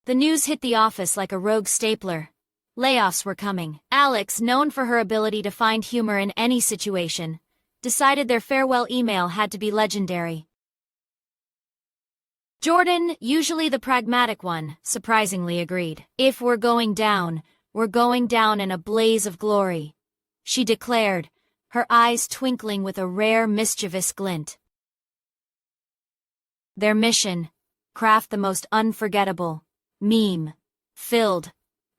The news hit the office like a rogue stapler. Layoffs were coming. Alex, known for her ability to find humor in any situation, decided their farewell email had to be legendary. Jordan, usually the pragmatic one, surprisingly agreed. "If we're going down in a blaze of glory," she declared, her eyes twinkling with a rare mischievous glint. Their mission: craft the most unforgettable, meme-filled,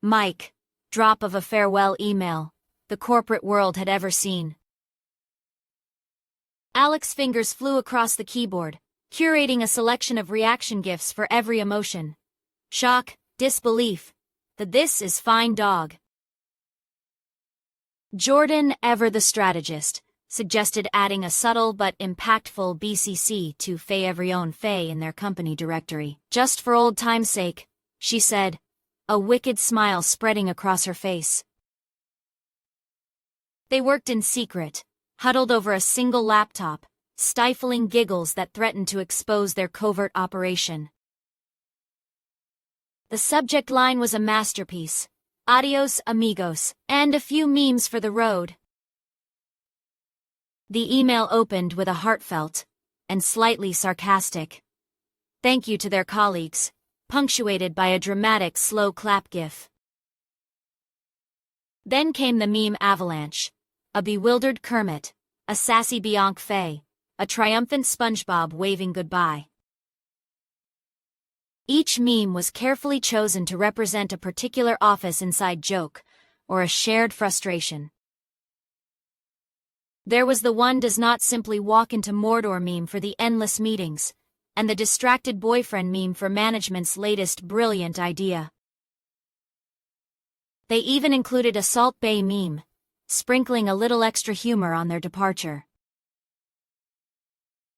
mic drop of a farewell email the corporate world had ever seen. Alex's fingers flew across the keyboard, curating a selection of reaction gifs for every emotion. Shock, disbelief, the "this is fine dog." Jordan, ever the strategist, suggested adding a subtle but impactful BCC to Faye Everyone Faye in their company directory. "Just for old time's sake," she said, a wicked smile spreading across her face. They worked in secret, huddled over a single laptop, stifling giggles that threatened to expose their covert operation. The subject line was a masterpiece: "Adios, amigos," and a few memes for the road. The email opened with a heartfelt and slightly sarcastic thank you to their colleagues, punctuated by a dramatic slow clap gif. Then came the meme avalanche: a bewildered Kermit, a sassy Bianca Faye, a triumphant SpongeBob waving goodbye. Each meme was carefully chosen to represent a particular office inside joke or a shared frustration. There was the "one does not simply walk into Mordor" meme for the endless meetings, and the distracted boyfriend meme for management's latest brilliant idea. They even included a Salt Bay meme, sprinkling a little extra humor on their departure.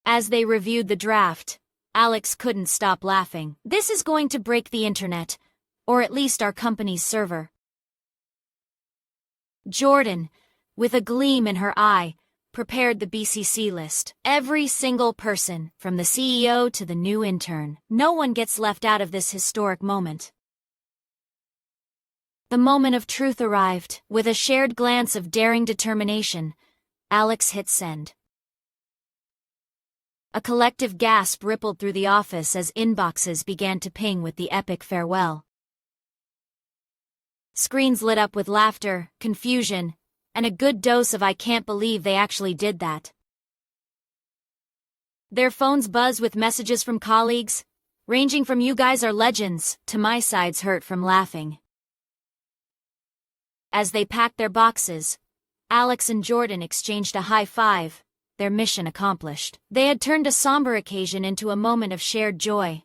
As they reviewed the draft, Alex couldn't stop laughing. "This is going to break the internet, or at least our company's server." Jordan, with a gleam in her eye, prepared the BCC list. Every single person, from the CEO to the new intern. No one gets left out of this historic moment. The moment of truth arrived. With a shared glance of daring determination, Alex hit send. A collective gasp rippled through the office as inboxes began to ping with the epic farewell. Screens lit up with laughter, confusion, and a good dose of "I can't believe they actually did that." Their phones buzzed with messages from colleagues, ranging from "you guys are legends" to "my sides hurt from laughing." As they packed their boxes, Alex and Jordan exchanged a high five, their mission accomplished. They had turned a somber occasion into a moment of shared joy.